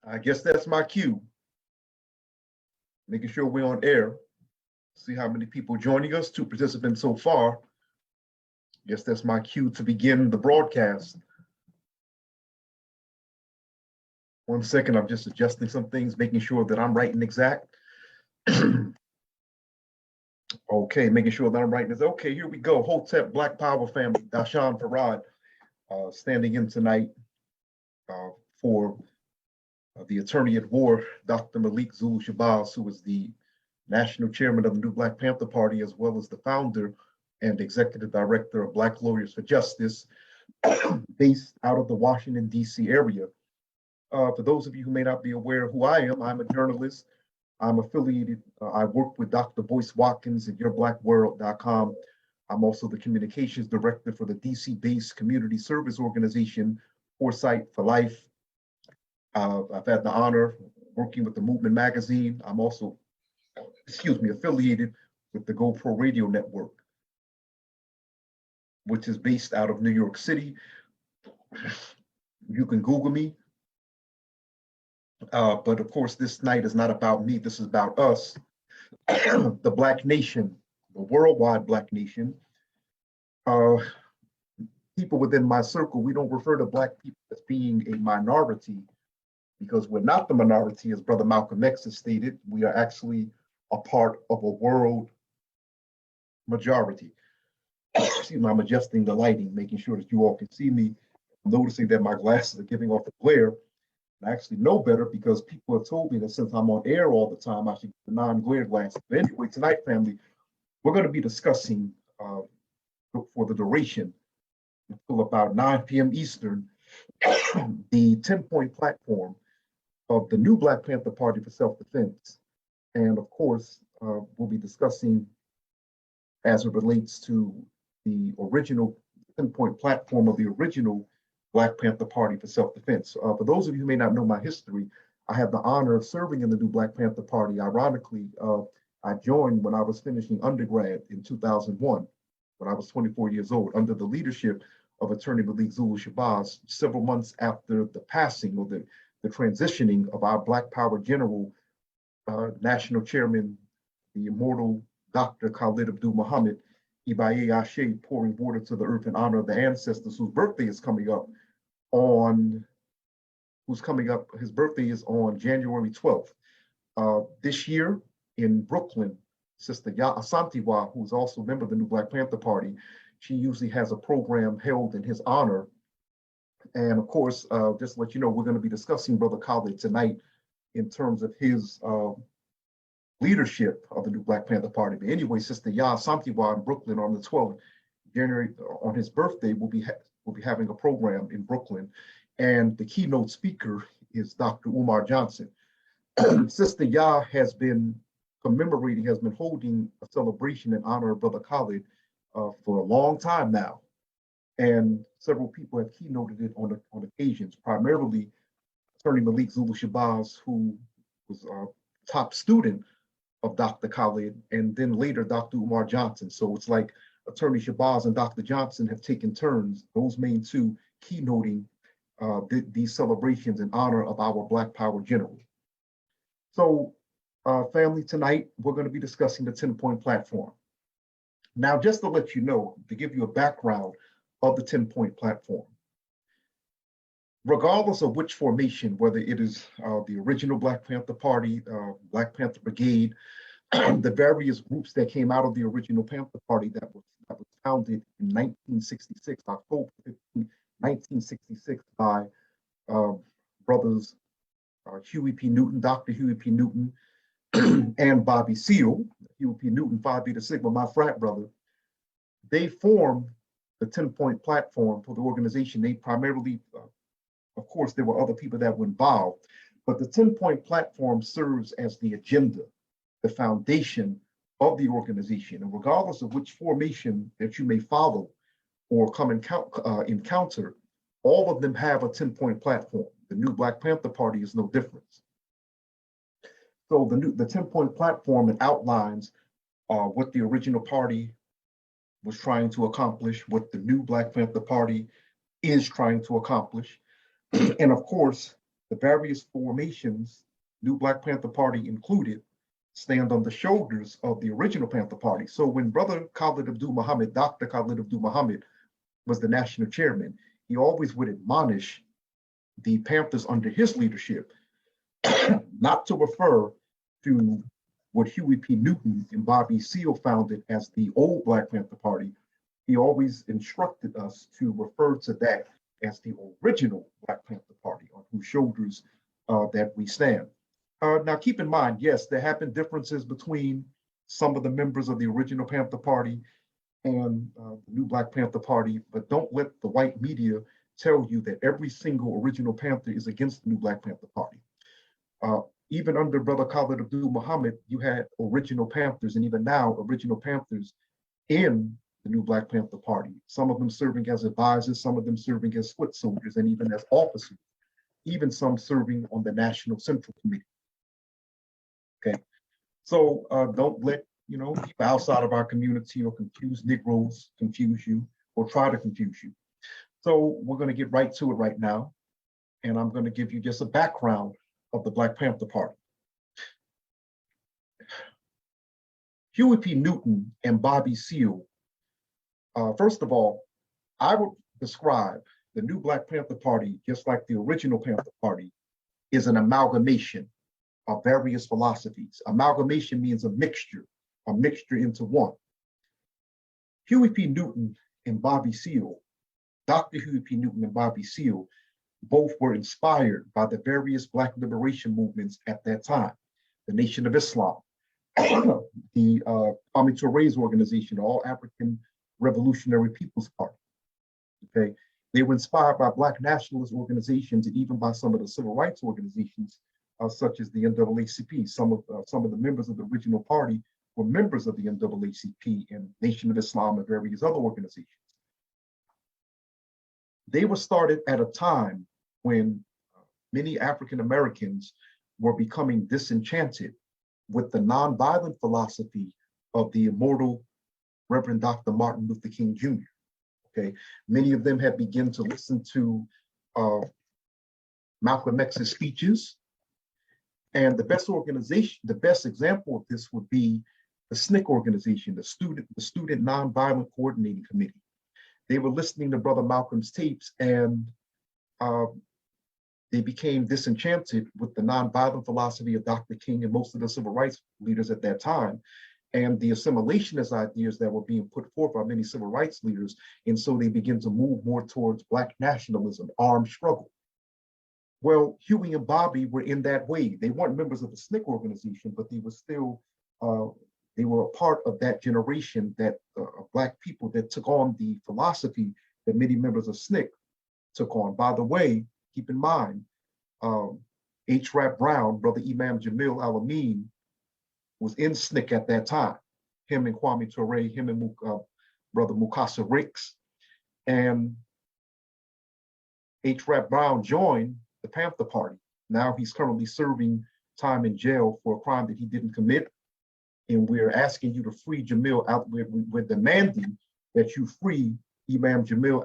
I guess that's my cue. Making sure we're on air. See how many people joining us, 2 participants so far. Guess that's my cue to begin the broadcast. 1 second, I'm just adjusting some things, making sure that I'm right and exact. Okay, making sure that I'm right. Okay, here we go. Hotep Black Power family, Dashan Farad, standing in tonight for the attorney at war, Dr. Malik Zulu Shabazz, who is the national chairman of the New Black Panther Party, as well as the founder and executive director of Black Lawyers for Justice, based out of the Washington, D.C. area. For those of you who may not be aware of who I am, I'm a journalist. I'm affiliated. I work with Dr. Boyce Watkins at yourblackworld.com. I'm also the communications director for the DC-based community service organization, Foresight for Life. I've had the honor working with the Movement magazine. I'm also, affiliated with the GoPro Radio Network, which is based out of New York City. You can Google me. But of course, this night is not about me. This is about us, the Black nation, the worldwide Black nation. People within my circle, we don't refer to Black people as being a minority because we're not the minority, as Brother Malcolm X has stated. We are actually a part of a world majority. Excuse me, I'm adjusting the lighting, making sure that you all can see me. I'm noticing that my glasses are giving off a glare. I actually know better because people have told me that since I'm on air all the time, I should get the non-glare glasses. But anyway, tonight, family, we're going to be discussing for the duration until about 9 p.m. Eastern, the 10-point platform of the New Black Panther Party for Self-Defense. And of course, we'll be discussing as it relates to the original 10-point platform of the original Black Panther Party for Self-Defense. For those of you who may not know my history, I have the honor of serving in the New Black Panther Party. Ironically, I joined when I was finishing undergrad in 2001, when I was 24 years old, under the leadership of Attorney Malik Zulu Shabazz, several months after the passing or the transitioning of our Black Power General, National Chairman, the immortal Dr. Khalid Abdul Muhammad, Ibaye Ashe, pouring water to the earth in honor of the ancestors whose birthday is coming up his birthday is on January 12th. This year in Brooklyn, Sister Ya Asantewa, who's also a member of the New Black Panther Party, she usually has a program held in his honor. And of course, just to let you know, we're going to be discussing Brother Khalid tonight in terms of his leadership of the New Black Panther Party. But anyway, Sister Ya Asantewa in Brooklyn on the 12th January, on his birthday, we'll be having a program in Brooklyn. And the keynote speaker is Dr. Umar Johnson. Sister Ya has been holding a celebration in honor of Brother Khalid for a long time now. And several people have keynoted it on occasions, primarily Attorney Malik Zulu Shabazz, who was a top student of Dr. Khalid, and then later Dr. Umar Johnson. So it's like Attorney Shabazz and Dr. Johnson have taken turns, those main two, keynoting these celebrations in honor of our Black Power General. So family, tonight we're going to be discussing the 10-point platform. Now, just to let you know, to give you a background of the 10-point platform, regardless of which formation, whether it is the original Black Panther Party, Black Panther Brigade, the various groups that came out of the original Panther Party that was founded in 1966, October 15, 1966, by brothers Huey P. Newton, Dr. Huey P. Newton, and Bobby Seale, Huey P. Newton, Phi Beta Sigma, my frat brother. They formed the 10-point platform for the organization. They primarily, of course, there were other people that were involved, but the 10-point platform serves as the agenda, the foundation of the organization. And regardless of which formation that you may follow or come encounter, all of them have a 10-point platform. The New Black Panther Party is no different. So the 10-point platform, it outlines what the original party was trying to accomplish, what the New Black Panther Party is trying to accomplish. And of course, the various formations, New Black Panther Party included, stand on the shoulders of the original Panther Party. So when Brother Khalid Abdul Muhammad, Dr. Khalid Abdul Muhammad, was the national chairman, he always would admonish the Panthers under his leadership not to refer to what Huey P. Newton and Bobby Seale founded as the old Black Panther Party. He always instructed us to refer to that as the original Black Panther Party, on whose shoulders that we stand. Now, keep in mind, yes, there have been differences between some of the members of the original Panther Party and the new Black Panther Party, but don't let the white media tell you that every single original Panther is against the new Black Panther Party. Even under Brother Khalid Abdul Muhammad, you had original Panthers, and even now, original Panthers in the new Black Panther Party. Some of them serving as advisors, some of them serving as foot soldiers, and even as officers, even some serving on the National Central Committee. Okay, so don't let people outside of our community or confused Negroes confuse you or try to confuse you. So we're going to get right to it right now, and I'm going to give you just a background of the Black Panther Party. Huey P. Newton and Bobby Seale. First of all, I would describe the new Black Panther Party, just like the original Panther Party, is an amalgamation of various philosophies. Amalgamation means a mixture into one. Huey P. Newton and Bobby Seale, Dr. Huey P. Newton and Bobby Seale, both were inspired by the various Black liberation movements at that time. The Nation of Islam, the Kwame Toure's organization, All African Revolutionary People's Party. Okay, they were inspired by Black nationalist organizations and even by some of the civil rights organizations, such as the NAACP. Some of the members of the original party were members of the NAACP and Nation of Islam and various other organizations. They were started at a time when many African Americans were becoming disenchanted with the nonviolent philosophy of the immortal Reverend Dr. Martin Luther King Jr. Okay, many of them had begun to listen to Malcolm X's speeches, and the best example of this would be the SNCC organization, the Student Nonviolent Coordinating Committee. They were listening to Brother Malcolm's tapes, and they became disenchanted with the nonviolent philosophy of Dr. King and most of the civil rights leaders at that time, and the assimilationist ideas that were being put forth by many civil rights leaders. And so they began to move more towards Black nationalism, armed struggle. Well, Huey and Bobby were in that wave. They weren't members of the SNCC organization, but they were still, they were a part of that generation that Black people that took on the philosophy that many members of SNCC took on. By the way, keep in mind, H. Rap Brown, Brother Imam Jamil Al-Amin, was in SNCC at that time. Him and Kwame Ture, him and Brother Mukasa Ricks. And H. Rap Brown joined the Panther Party. Now he's currently serving time in jail for a crime that he didn't commit. And we're asking you to free Jamil out. We're demanding that you free Imam Jamil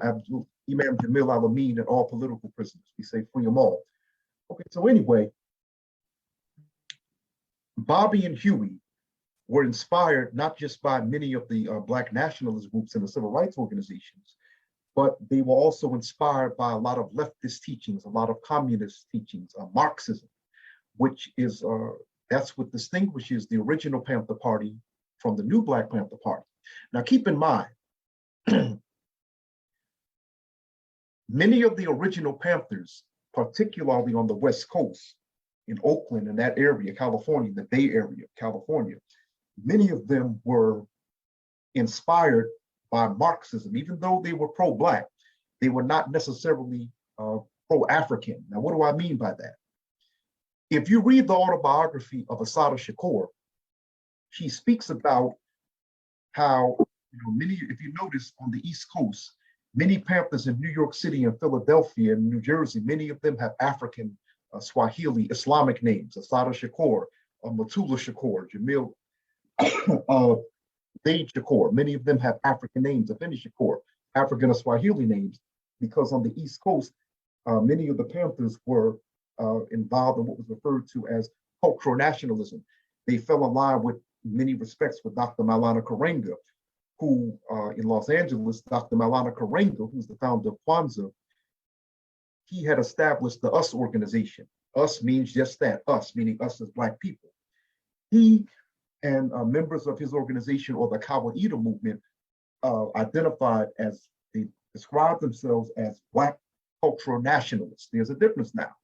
Al-Amin and all political prisoners. We say free them all. Okay, so anyway, Bobby and Huey were inspired not just by many of the Black nationalist groups and the civil rights organizations, but they were also inspired by a lot of leftist teachings, a lot of communist teachings, Marxism, which is, that's what distinguishes the original Panther Party from the new Black Panther Party. Now keep in mind, many of the original Panthers, particularly on the West Coast, in Oakland and that area, California, the Bay Area, California, many of them were inspired by Marxism. Even though they were pro-Black, they were not necessarily pro-African. Now, what do I mean by that? If you read the autobiography of Assata Shakur, she speaks about how, if you notice on the East Coast, many Panthers in New York City and Philadelphia and New Jersey, many of them have African Swahili Islamic names. Assata Shakur, Matula Shakur, Jamil Zaid Shakur. Many of them have African names, Afeni Shakur, African or Swahili names, because on the East Coast, many of the Panthers were involved in what was referred to as cultural nationalism. They fell in line with many respects with Dr. Maulana Karenga, who in Los Angeles, Dr. Maulana Karenga, who's the founder of Kwanzaa, he had established the US organization. US means just that, us, meaning us as Black people. He and members of his organization, or the Kawaida movement, identified as, they described themselves as Black cultural nationalists. There's a difference now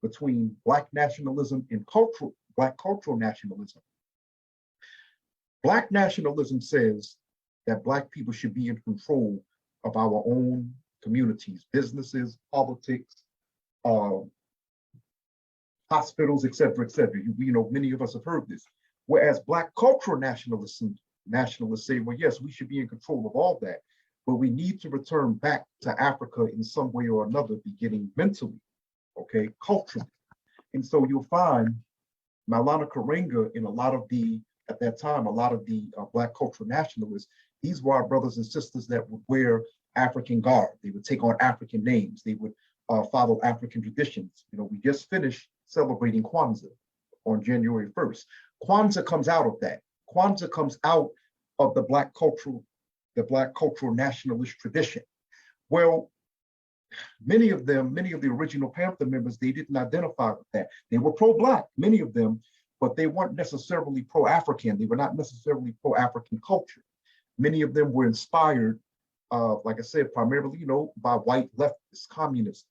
between Black nationalism and Black cultural nationalism. Black nationalism says that Black people should be in control of our own communities, businesses, politics, hospitals, et cetera, et cetera. You know, many of us have heard this. Whereas Black cultural nationalists say, well, yes, we should be in control of all that, but we need to return back to Africa in some way or another, beginning mentally, okay, culturally. And so you'll find Maulana Karenga in a lot of the, at that time, a lot of the Black cultural nationalists, these were our brothers and sisters that would wear African garb. They would take on African names. They would follow African traditions. You know, we just finished celebrating Kwanzaa on January 1st. Kwanzaa comes out of that. Kwanzaa comes out of the Black cultural nationalist tradition. Well, many of the original Panther members, they didn't identify with that. They were pro-Black, many of them, but they weren't necessarily pro-African. They were not necessarily pro-African culture. Many of them were inspired, like I said, primarily, you know, by white leftists, communists,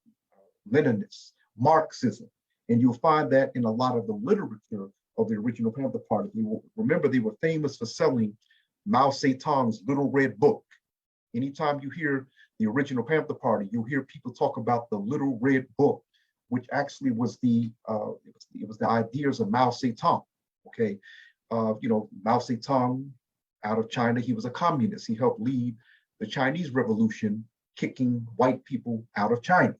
Leninists, Marxism. And you'll find that in a lot of the literature of the original Panther Party. Remember, they were famous for selling Mao Zedong's Little Red Book. Anytime you hear the original Panther Party, you'll hear people talk about the Little Red Book, which actually was the ideas of Mao Zedong. Okay, you know, Mao Zedong out of China, he was a communist. He helped lead the Chinese Revolution, kicking white people out of China.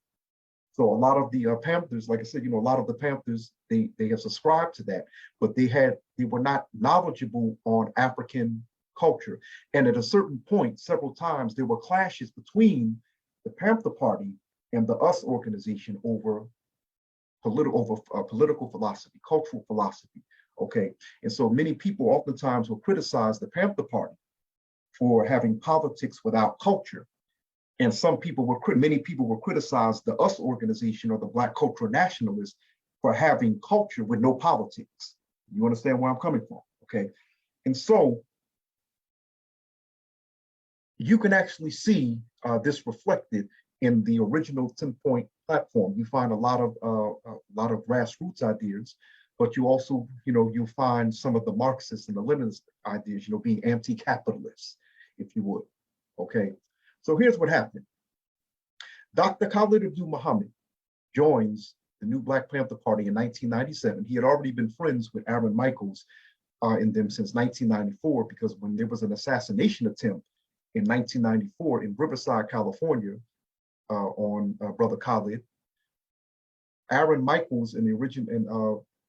So a lot of the Panthers, like I said, you know, a lot of the Panthers, they have subscribed to that, but they were not knowledgeable on African culture. And at a certain point, several times, there were clashes between the Panther Party and the US organization over political philosophy, cultural philosophy. Okay, and so many people oftentimes will criticize the Panther Party for having politics without culture. And many people will criticize the US organization, or the Black cultural nationalists, for having culture with no politics. You understand where I'm coming from, okay? And so you can actually see this reflected in the original 10-point platform. You find a lot of grassroots ideas, but you also, you know, you find some of the Marxist and the Leninist ideas, you know, being anti-capitalist, if you would, okay? So here's what happened. Dr. Khalid Abdul Muhammad joins the new Black Panther Party in 1997. He had already been friends with Aaron Michaels and them since 1994, because when there was an assassination attempt in 1994 in Riverside, California, on Brother Khalid, Aaron Michaels and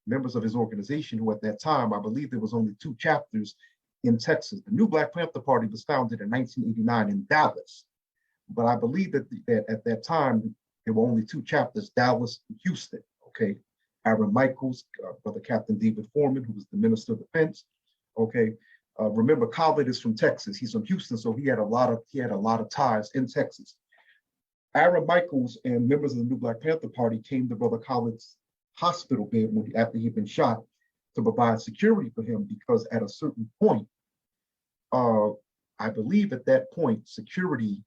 members of his organization, who at that time, I believe there was only 2 chapters in Texas. The new Black Panther Party was founded in 1989 in Dallas, but I believe that at that time there were only 2 chapters, Dallas and Houston. Okay, Aaron Michaels, Brother Captain David Foreman, who was the Minister of Defense. Okay, remember Khalid is from Texas. He's from Houston, so he had a lot of ties in Texas. Aaron Michaels and members of the new Black Panther Party came to Brother Khalid's hospital bed after he'd been shot, to provide security for him, because at a certain point, I believe at that point, security,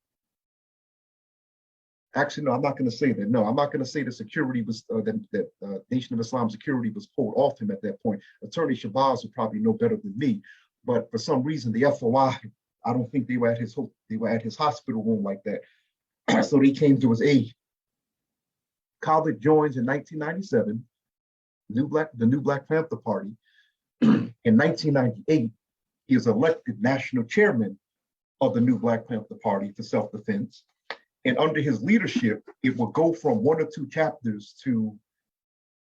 actually, no, I'm not going to say that. No, I'm not going to say the security was, that Nation of Islam security was pulled off him at that point. Attorney Shabazz would probably know better than me, but for some reason, the FOI, I don't think they were at his hospital room like that. So they came to his aid. Khalid joins in 1997, the new Black Panther Party. In 1998, he is elected national chairman of the new Black Panther Party for self-defense. And under his leadership, it will go from 1 or 2 chapters to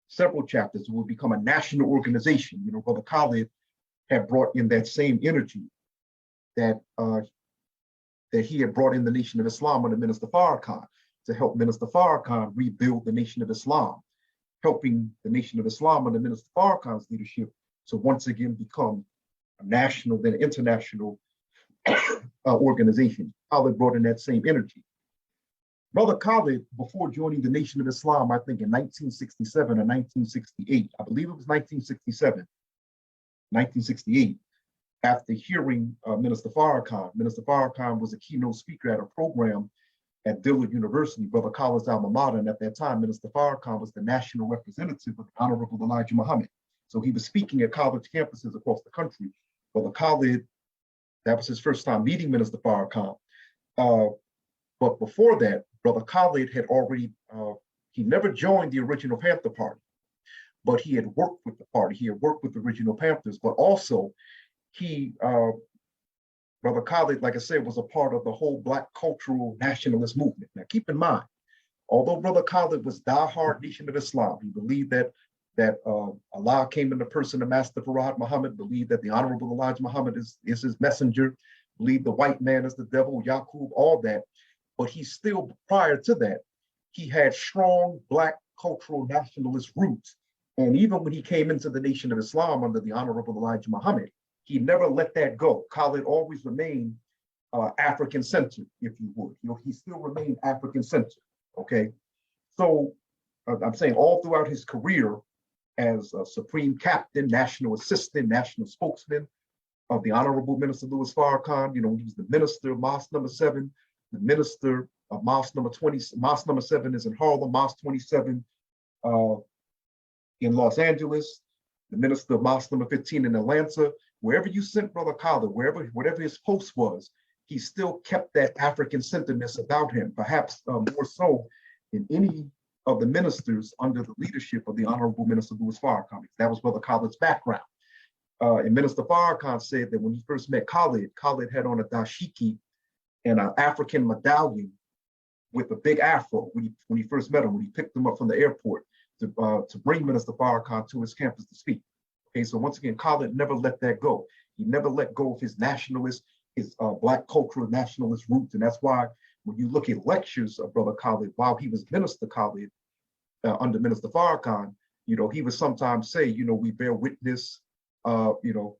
several chapters. It will become a national organization. You know, Brother Khalid had brought in that same energy that he had brought in the Nation of Islam under Minister Farrakhan, to help Minister Farrakhan rebuild the Nation of Islam. helping the Nation of Islam under Minister Farrakhan's leadership to once again become a national, then international organization. Khalid brought in that same energy. Brother Khalid, before joining the Nation of Islam, I think in 1967 or 1968, I believe it was 1968, after hearing Minister Farrakhan was a keynote speaker at a program at Dillard University, Brother Khalid's alma mater, and at that time, Minister Farrakhan was the national representative of the Honorable Elijah Muhammad. So he was speaking at college campuses across the country. Brother Khalid, that was his first time meeting Minister Farrakhan. But before that, Brother Khalid had already, he never joined the original Panther Party, but he had worked with the party. He had worked with the original Panthers, but also he, Brother Khalid, like I said, was a part of the whole Black cultural nationalist movement. Now, keep in mind, although Brother Khalid was diehard Nation of Islam, he believed that Allah came in the person of Master Farad Muhammad, believed that the Honorable Elijah Muhammad is his messenger, believed the white man is the devil, Yaqub, all that. But he still, prior to that, he had strong Black cultural nationalist roots. And even when he came into the Nation of Islam under the Honorable Elijah Muhammad, he never let that go. Khalid always remained African-centered, if you would. He still remained African-centered, okay? So I'm saying all throughout his career as a Supreme Captain, National Assistant, National Spokesman of the Honorable Minister Louis Farrakhan, he was the Minister of Mosque number 7, the Minister of Mosque number 20, Mosque number 7 is in Harlem, Mosque 27 in Los Angeles, the Minister of Mosque number 15 in Atlanta. Wherever you sent Brother Khalid, whatever his post was, he still kept that African centeredness about him, perhaps more so than any of the ministers under the leadership of the Honorable Minister Louis Farrakhan. That was Brother Khalid's background. And Minister Farrakhan said that when he first met Khalid had on a dashiki and an African medallion with a big afro when he first met him, when he picked him up from the airport to bring Minister Farrakhan to his campus to speak. Okay, so once again, Khalid never let that go. He never let go of his nationalist, his Black cultural nationalist roots. And that's why when you look at lectures of Brother Khalid, while he was Minister Khalid under Minister Farrakhan, he would sometimes say, we bear witness, to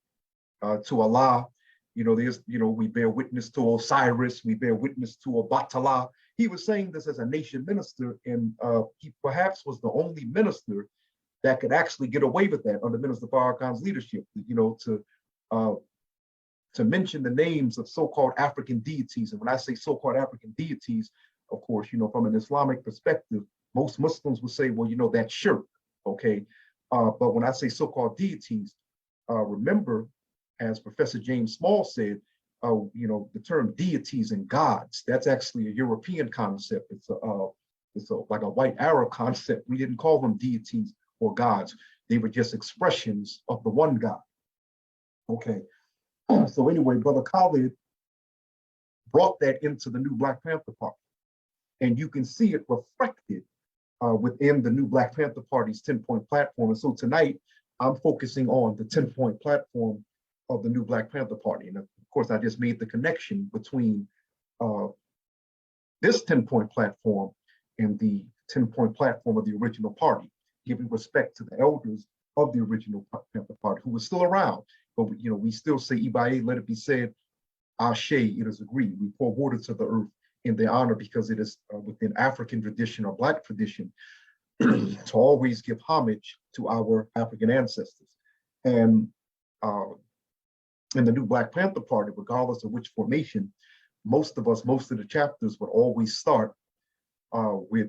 Allah. We bear witness to Osiris, we bear witness to Obatala. He was saying this as a nation minister, and he perhaps was the only minister that could actually get away with that under Minister Farrakhan's leadership, to mention the names of so-called African deities. And when I say so-called African deities, of course, from an Islamic perspective, most Muslims would say, well, that's shirk, okay? But when I say so-called deities, remember, as Professor James Small said, the term deities and gods, that's actually a European concept. It's like a white Arab concept. We didn't call them deities or gods. They were just expressions of the one God. Okay. So anyway, Brother Khalid brought that into the new Black Panther Party. And you can see it reflected within the new Black Panther Party's 10-point platform. And so tonight, I'm focusing on the 10-point platform of the new Black Panther Party. And of course, I just made the connection between this 10-point platform and the 10-point platform of the original party, giving respect to the elders of the original Panther Party who were still around. But we still say, Ibae, let it be said, Ashe, it is agreed. We pour water to the earth in their honor because it is within African tradition or Black tradition to always give homage to our African ancestors. And in the new Black Panther Party, regardless of which formation, most of the chapters would always start with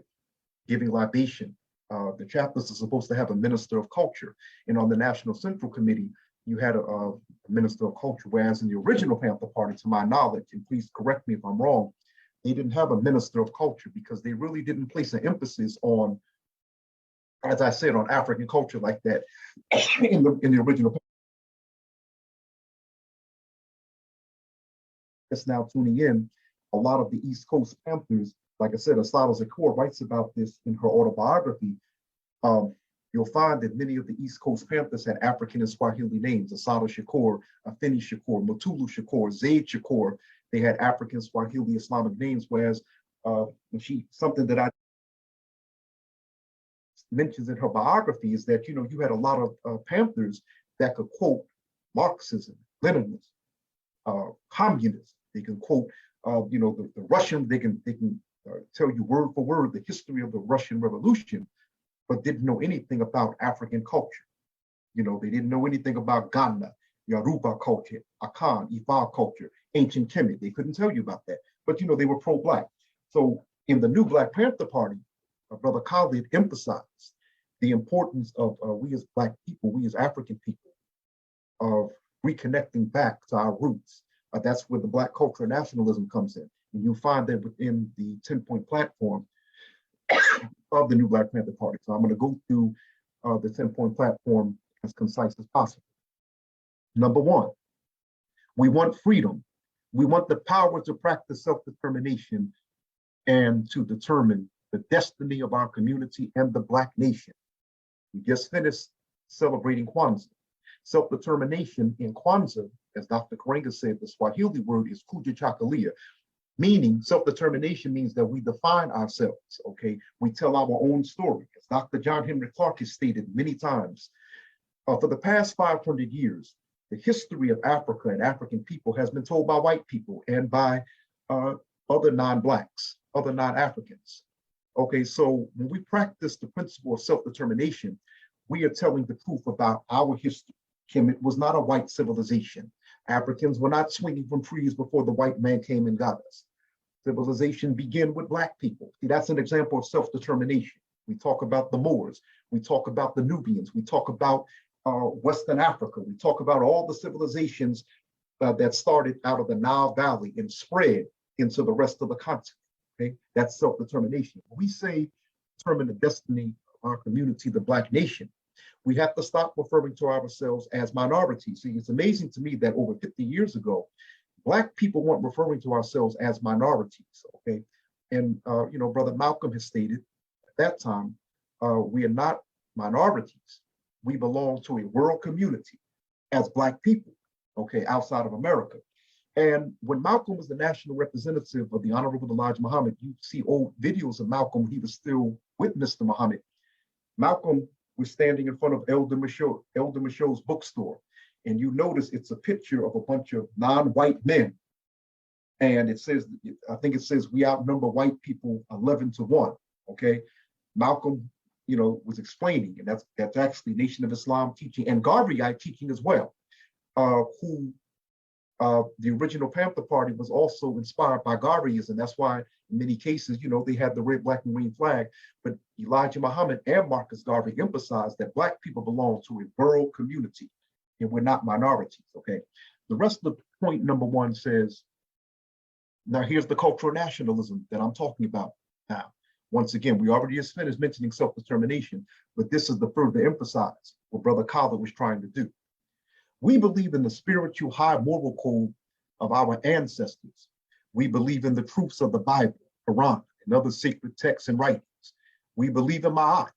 giving libation. The chapters are supposed to have a minister of culture. And on the National Central Committee, you had a minister of culture, whereas in the original Panther Party, to my knowledge, and please correct me if I'm wrong, they didn't have a minister of culture because they really didn't place an emphasis on, as I said, on African culture like that in the original. Just now tuning in, a lot of the East Coast Panthers, like I said, Asada Zakor writes about this in her autobiography. You'll find that many of the East Coast Panthers had African and Swahili names: Asada Shakur, Afeni Shakur, Mutulu Shakur, Zaid Shakur. They had African, Swahili, Islamic names, whereas something that mentions in her biography is that, you had a lot of Panthers that could quote Marxism, Leninism, communism. They can quote, the Russian, they can tell you word for word the history of the Russian Revolution, but didn't know anything about African culture. They didn't know anything about Ghana, Yoruba culture, Akan, Ifa culture, ancient Kemet. They couldn't tell you about that, but they were pro-Black. So in the new Black Panther Party, Brother Khalid emphasized the importance of we as Black people, we as African people, of reconnecting back to our roots. That's where the Black cultural nationalism comes in. And you'll find that within the 10-point platform of the new Black Panther Party. So I'm going to go through the 10-point platform as concise as possible. Number one, we want freedom. We want the power to practice self-determination and to determine the destiny of our community and the Black nation. We just finished celebrating Kwanzaa. Self-determination in Kwanzaa, as Dr. Karenga said, the Swahili word is kujichagulia, meaning self-determination means that we define ourselves, okay? We tell our own story. As Dr. John Henry Clarke has stated many times, for the past 500 years, the history of Africa and African people has been told by white people and by other non-Blacks, other non-Africans. Okay, so when we practice the principle of self-determination, we are telling the truth about our history. Kemet was not a white civilization. Africans were not swinging from trees before the white man came and got us. Civilization began with Black people. See, that's an example of self-determination. We talk about the Moors. We talk about the Nubians. We talk about Western Africa. We talk about all the civilizations that started out of the Nile Valley and spread into the rest of the continent. Okay, that's self-determination. When we say determine the destiny of our community, the Black nation, we have to stop referring to ourselves as minorities. See, it's amazing to me that over 50 years ago, Black people weren't referring to ourselves as minorities, okay? And, Brother Malcolm has stated at that time, we are not minorities. We belong to a world community as Black people, okay, outside of America. And when Malcolm was the national representative of the Honorable Elijah Muhammad, you see old videos of Malcolm when he was still with Mr. Muhammad. Malcolm was standing in front of Elder Michaud's bookstore. And you notice it's a picture of a bunch of non-white men. And it says, I think it says, we outnumber white people 11-1, okay? Malcolm, was explaining, and that's actually Nation of Islam teaching and Garveyite teaching as well, who the original Panther Party was also inspired by Garveyism. That's why in many cases, they had the red, black, and green flag. But Elijah Muhammad and Marcus Garvey emphasized that Black people belong to a world community and we're not minorities, okay? The rest of the point number one says, now here's the cultural nationalism that I'm talking about now. Once again, we already just finished mentioning self-determination, but this is the further emphasize what Brother Khalid was trying to do. We believe in the spiritual high moral code of our ancestors. We believe in the truths of the Bible, Quran, and other sacred texts and writings. We believe in Ma'at,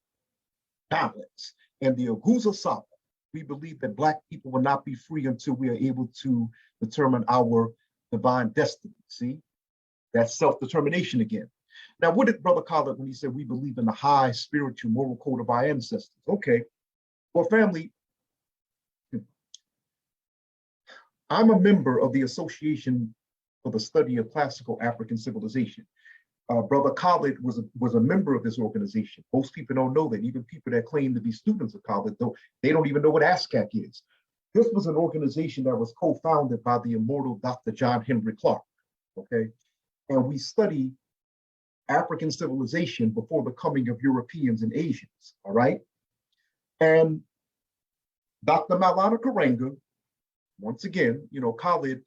balance, and the Aguza Saba. We believe that Black people will not be free until we are able to determine our divine destiny. See, that's self-determination again. Now, what did Brother Khalid when he said we believe in the high spiritual moral code of our ancestors? Okay, well, family, I'm a member of the Association for the Study of Classical African Civilization. Brother Khalid was a member of this organization. Most people don't know that. Even people that claim to be students of Khalid, they don't even know what ASCAC is. This was an organization that was co-founded by the immortal Dr. John Henry Clarke, okay? And we study African civilization before the coming of Europeans and Asians, all right? And Dr. Maulana Karenga, once again, Khalid,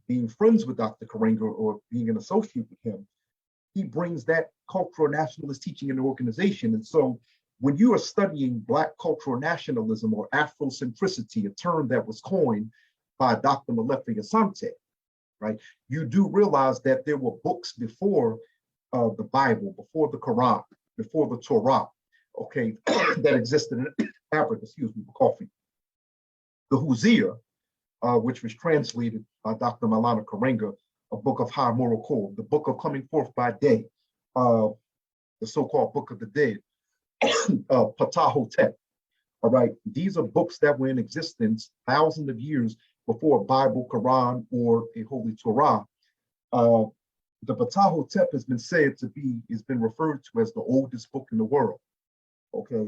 being friends with Dr. Karenga or being an associate with him, he brings that cultural nationalist teaching in the organization. And so when you are studying Black cultural nationalism or Afrocentricity, a term that was coined by Dr. Molefi Asante, right, you do realize that there were books before the Bible, before the Quran, before the Torah, okay, that existed in Africa, excuse me for coughing. The Huzia, which was translated by Dr. Maulana Karenga, a book of high moral code, the book of coming forth by day, the so-called Book of the Dead, Ptahhotep. All right, these are books that were in existence thousands of years before a Bible, Quran, or a Holy Torah. The Ptahhotep has been said to be, has been referred to as the oldest book in the world. Okay,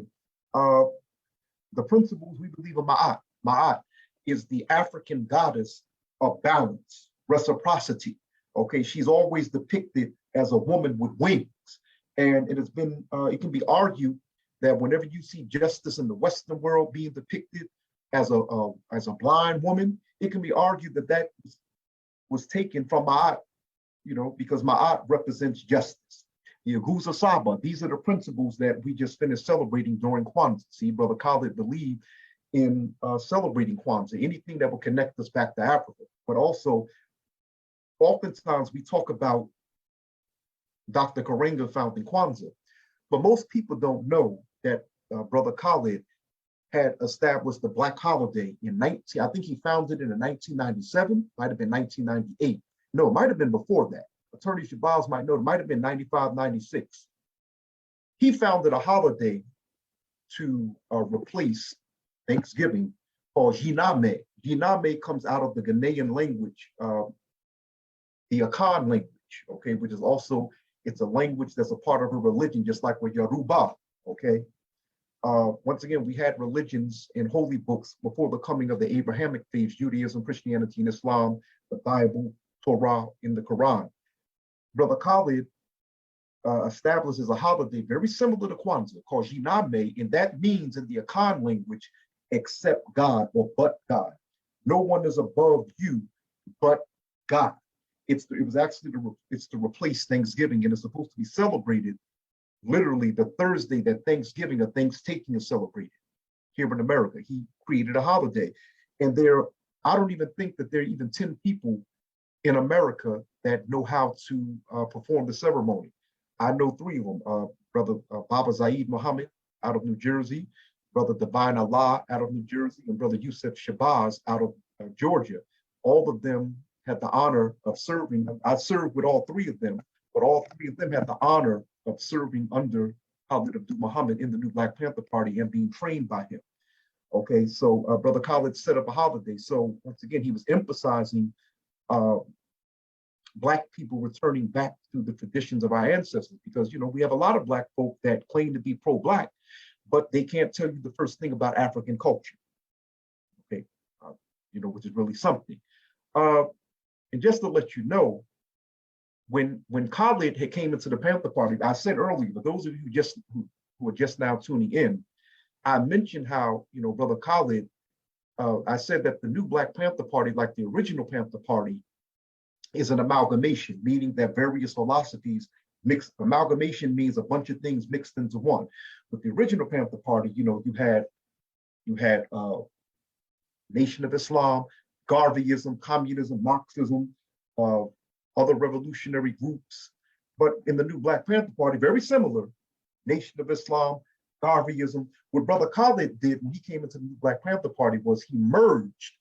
the principles we believe in Ma'at. Ma'at is the African goddess of balance, reciprocity. Okay, she's always depicted as a woman with wings, and it has been, it can be argued that whenever you see justice in the Western world being depicted as a blind woman, it can be argued that that was taken from Ma'at, you know, because Ma'at represents justice. The Aguza Saba, these are the principles that we just finished celebrating during Kwanzaa. See, Brother Khalid believed in celebrating Kwanzaa, anything that will connect us back to Africa. But also, oftentimes we talk about Dr. Karenga founding Kwanzaa, but most people don't know that Brother Khalid had established the Black holiday in I think he founded it in 1997, might have been 1998. No, it might have been before that. Attorney Shabazz might know, it might have been 95, 96. He founded a holiday to replace Thanksgiving called Jiname. Jiname comes out of the Ghanaian language, the Akan language, okay, which is also, it's a language that's a part of a religion, just like with Yoruba, okay? Once again, we had religions and holy books before the coming of the Abrahamic faiths, Judaism, Christianity, and Islam, the Bible, Torah, in the Quran. Brother Khalid establishes a holiday very similar to Kwanzaa called Jiname, and that means in the Akan language, except God or but God. No one is above you but God. It was actually to replace Thanksgiving, and it's supposed to be celebrated literally the Thursday that Thanksgiving or Thanksgiving is celebrated here in America. He created a holiday, and I don't even think that there are even 10 people in America that know how to perform the ceremony. I know 3 of them, Brother Baba Zaid Muhammad out of New Jersey, Brother Divine Allah out of New Jersey, and Brother Yusuf Shabazz out of Georgia. All of them had the honor of serving. I served with all 3 of them, but all 3 of them had the honor of serving under Khalid Abdul Muhammad in the new Black Panther Party and being trained by him. Okay, so Brother Khalid set up a holiday. So once again, he was emphasizing Black people returning back to the traditions of our ancestors, because, you know, we have a lot of Black folk that claim to be pro-Black, but they can't tell you the first thing about African culture. Okay, you know, which is really something. And just to let you know, when Khalid had came into the Panther Party, I said earlier, for those of you who are just now tuning in, I mentioned how, you know, Brother Khalid, I said that the new Black Panther Party, like the original Panther Party, is an amalgamation, meaning that various philosophies mixed. Amalgamation means a bunch of things mixed into one. With the original Panther Party, you know, you had Nation of Islam, Garveyism, communism, Marxism, other revolutionary groups. But in the new Black Panther Party, very similar, Nation of Islam, Garveyism. What Brother Khalid did when he came into the new Black Panther Party was he merged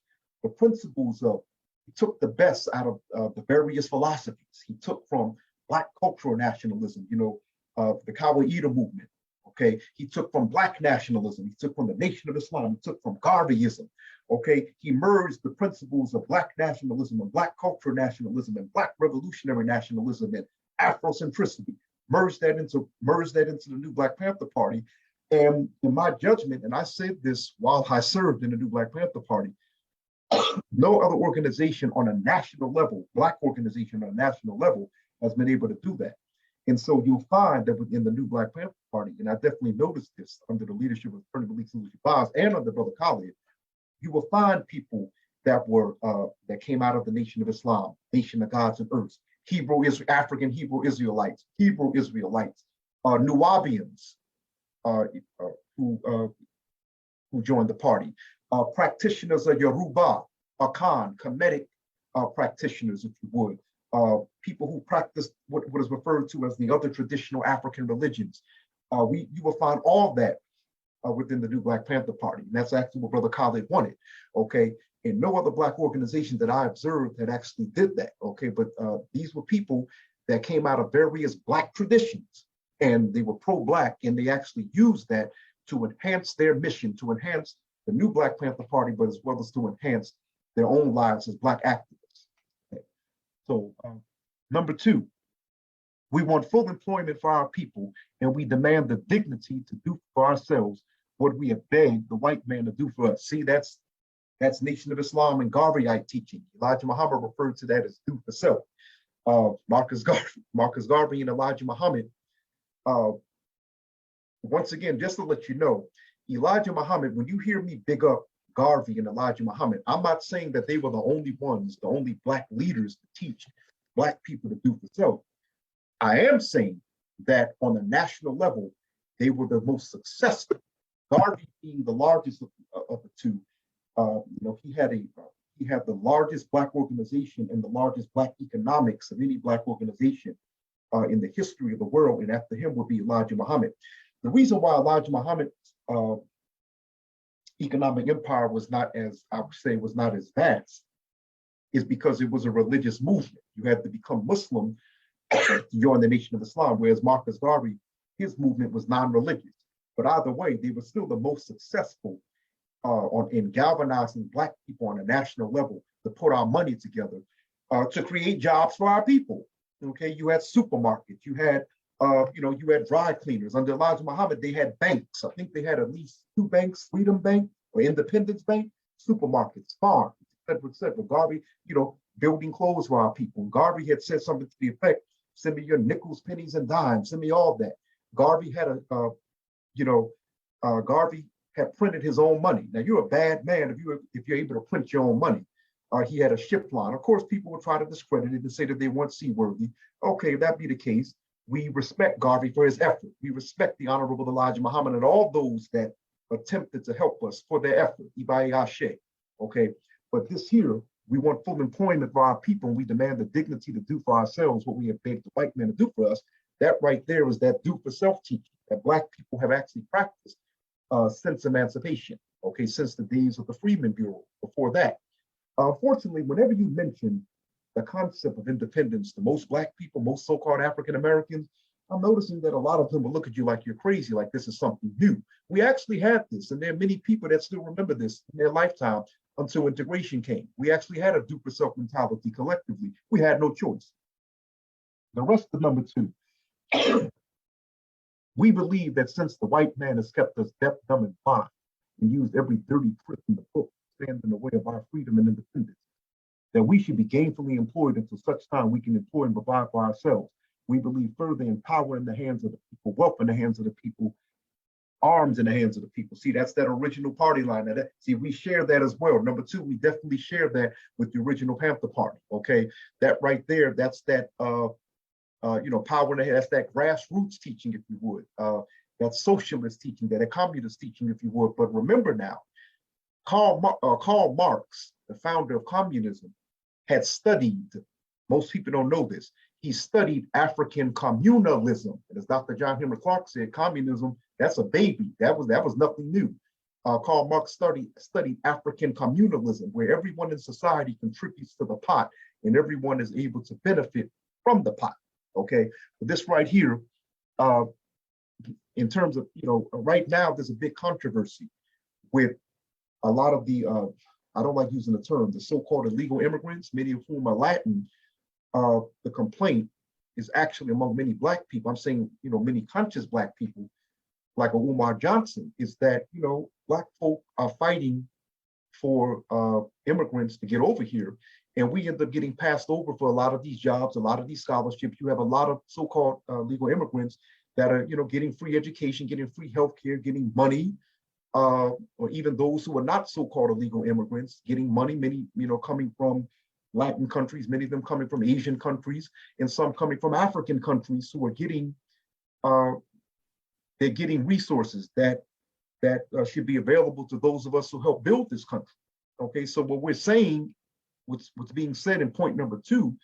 the principles of, he took the best out of the various philosophies. He took from Black cultural nationalism, you know, the Kawaida movement, okay? He took from Black nationalism. He took from the Nation of Islam. He took from Garveyism, okay? He merged the principles of Black nationalism and Black cultural nationalism and Black revolutionary nationalism and Afrocentricity, merged that into the new Black Panther Party. And in my judgment, and I said this while I served in the new Black Panther Party, no other organization on a national level, Black organization on a national level, has been able to do that. And so you'll find that within the new Black Panther Party, and I definitely noticed this under the leadership of Attorney Malik Shabazz and under Brother Khalid, you will find people that came out of the Nation of Islam, Nation of Gods and Earths, African Hebrew Israelites, Nubians who joined the party, practitioners of Yoruba, Akan, Kemetic practitioners, if you would, people who practice what is referred to as the other traditional African religions. You will find all that within the new Black Panther Party. And that's actually what Brother Khalid wanted, okay? And no other Black organization that I observed that actually did that, okay? But these were people that came out of various Black traditions, and they were pro-Black, and they actually used that to enhance their mission, to enhance the new Black Panther Party, but as well as to enhance their own lives as Black activists. Okay. So number 2, we want full employment for our people, and we demand the dignity to do for ourselves what we have begged the white man to do for us. See, that's Nation of Islam and Garveyite teaching. Elijah Muhammad referred to that as do for self. Marcus Garvey and Elijah Muhammad. Once again, just to let you know, Elijah Muhammad, when you hear me big up Garvey and Elijah Muhammad, I'm not saying that they were the only ones, the only Black leaders to teach Black people to do for self. I am saying that on a national level, they were the most successful. Garvey being the largest of the two, he had the largest Black organization and the largest Black economics of any Black organization in the history of the world, and after him would be Elijah Muhammad. The reason why Elijah Muhammad's economic empire was not as, I would say, was not as vast is because it was a religious movement. You had to become Muslim to join the Nation of Islam, whereas Marcus Garvey, his movement was non-religious. But either way, they were still the most successful in galvanizing Black people on a national level to put our money together to create jobs for our people. Okay, you had supermarkets, you had dry cleaners. Under Elijah Muhammad, they had banks. I think they had at least 2 banks: Freedom Bank or Independence Bank, supermarkets, farms, et cetera. Garvey, building clothes for our people. Garvey had said something to the effect, send me your nickels, pennies, and dimes, send me all that. Garvey had Garvey had printed his own money. Now, you're a bad man if you're able to print your own money. He had a ship line. Of course, people would try to discredit it and say that they weren't seaworthy. Okay, if that be the case, we respect Garvey for his effort. We respect the Honorable Elijah Muhammad and all those that attempted to help us for their effort. Ibai Ashe. Okay, but this here, we want full employment for our people, and we demand the dignity to do for ourselves what we have begged the white man to do for us. That right there is that do for self teaching that Black people have actually practiced since emancipation. Okay, since the days of the Freedmen Bureau. Before that, unfortunately, whenever you mention the concept of independence to most Black people, most so-called African Americans, I'm noticing that a lot of them will look at you like you're crazy, like this is something new. We actually had this, and there are many people that still remember this in their lifetime until integration came. We actually had a do for self mentality collectively. We had no choice. The rest of number 2, we believe that since the white man has kept us deaf, dumb, and blind, and used every dirty trick in the book to stand in the way of our freedom and independence, that we should be gainfully employed until such time we can employ and provide for ourselves. We believe further in power in the hands of the people, wealth in the hands of the people, arms in the hands of the people. See, that's that original party line. See, we share that as well. Number 2, we definitely share that with the original Panther Party. Okay, that right there, that's that power in the head. That's that grassroots teaching, if you would. That socialist teaching, that communist teaching, if you would. But remember now, Karl Marx, the founder of communism, had studied, most people don't know this, he studied African communalism. And as Dr. John Henry Clark said, communism, that's a baby. That was nothing new. Karl Marx studied African communalism, where everyone in society contributes to the pot and everyone is able to benefit from the pot. Okay, but this right here, in terms of, right now, there's a big controversy with a lot of the, I don't like using the term, the so-called illegal immigrants, many of whom are Latin. The complaint is actually among many Black people. I'm saying, many conscious Black people, like a Umar Johnson, is that, Black folk are fighting for immigrants to get over here. And we end up getting passed over for a lot of these jobs, a lot of these scholarships. You have a lot of so-called legal immigrants that are, getting free education, getting free healthcare, getting money, or even those who are not so-called illegal immigrants, getting money, many, coming from Latin countries, many of them coming from Asian countries, and some coming from African countries who are getting, they're getting resources that should be available to those of us who help build this country. Okay, so what we're saying, what's being said in point number 2,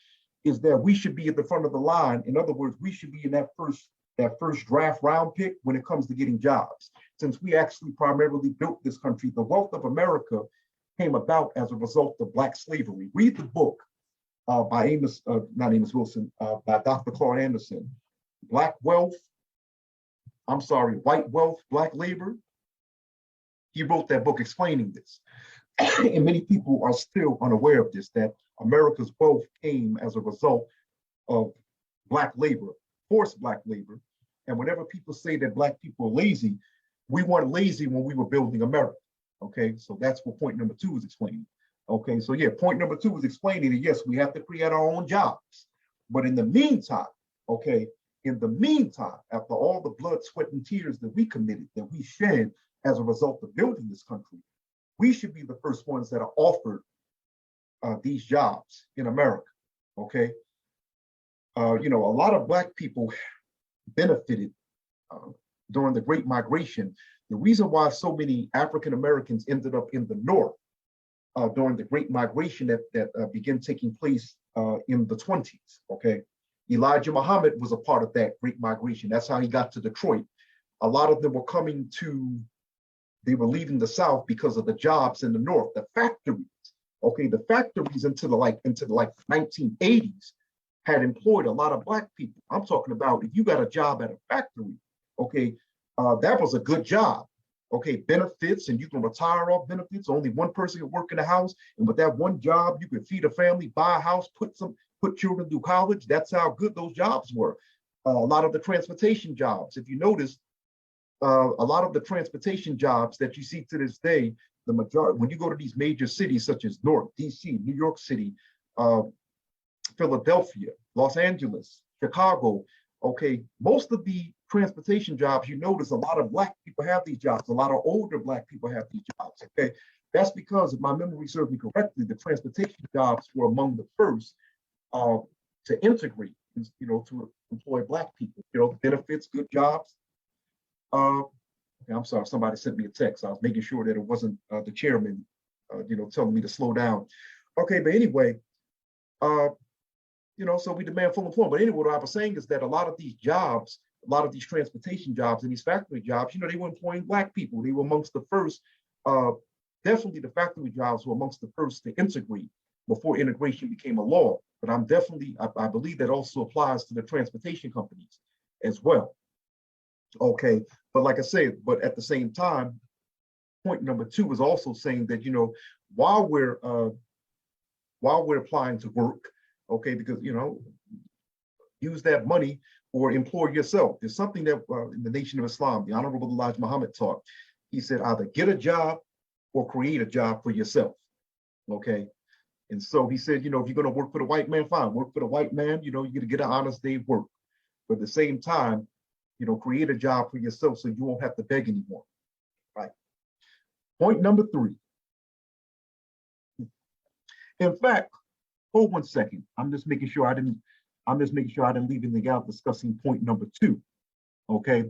is that we should be at the front of the line. In other words, we should be in that first draft round pick when it comes to getting jobs. Since we actually primarily built this country, the wealth of America came about as a result of Black slavery. Read the book by by Dr. Claude Anderson, Black Wealth White Wealth, Black Labor. He wrote that book explaining this. And many people are still unaware of this, that America's wealth came as a result of Black labor, forced Black labor. And whenever people say that Black people are lazy, we weren't lazy when we were building America. Okay, so that's what point number 2 is explaining. Okay, so yeah, point number 2 is explaining that yes, we have to create our own jobs. But in the meantime, okay, in the meantime, after all the blood, sweat, and tears that we committed, that we shed as a result of building this country, we should be the first ones that are offered these jobs in America. Okay, you know, a lot of Black people benefited during the Great Migration. The reason why so many African Americans ended up in the North during the Great Migration that began taking place in the 20s. Okay, Elijah Muhammad was a part of that Great Migration. That's how he got to Detroit. A lot of them were coming to, they were leaving the South because of the jobs in the North, the factories. Okay, the factories into the 1980s had employed a lot of Black people. I'm talking about if you got a job at a factory, okay, that was a good job. Okay, benefits, and you can retire off benefits. Only one person can work in the house, and with that one job, you can feed a family, buy a house, put children through college. That's how good those jobs were. A lot of the transportation jobs, if you notice, a lot of the transportation jobs that you see to this day, the majority, when you go to these major cities such as Newark, DC, New York City, Philadelphia, Los Angeles, Chicago, okay, most of the transportation jobs, you notice a lot of Black people have these jobs, a lot of older Black people have these jobs, okay? That's because, if my memory serves me correctly, the transportation jobs were among the first to integrate, you know, to employ Black people, you know, benefits, good jobs. Okay, I'm sorry, somebody sent me a text. I was making sure that it wasn't the chairman, you know, telling me to slow down. Okay, but anyway, you know, so we demand full employment. But anyway, what I was saying is that a lot of these jobs, a lot of these transportation jobs and these factory jobs, you know, they were employing Black people. They were amongst the first, definitely the factory jobs were amongst the first to integrate before integration became a law. But I believe that also applies to the transportation companies as well. Okay, but like I said, but at the same time, point number 2 is also saying that, you know, while we're applying to work, okay, because, you know, use that money or employ yourself. There's something that in the Nation of Islam, the Honorable Elijah Muhammad taught. He said, either get a job or create a job for yourself, okay? And so he said, you know, if you're gonna work for the white man, fine, work for the white man, you know, you're gonna get an honest day's work. But at the same time, you know, create a job for yourself so you won't have to beg anymore, right? Point number 3. In fact, hold 1 second. I'm just making sure I didn't leave anything out discussing point number 2, okay?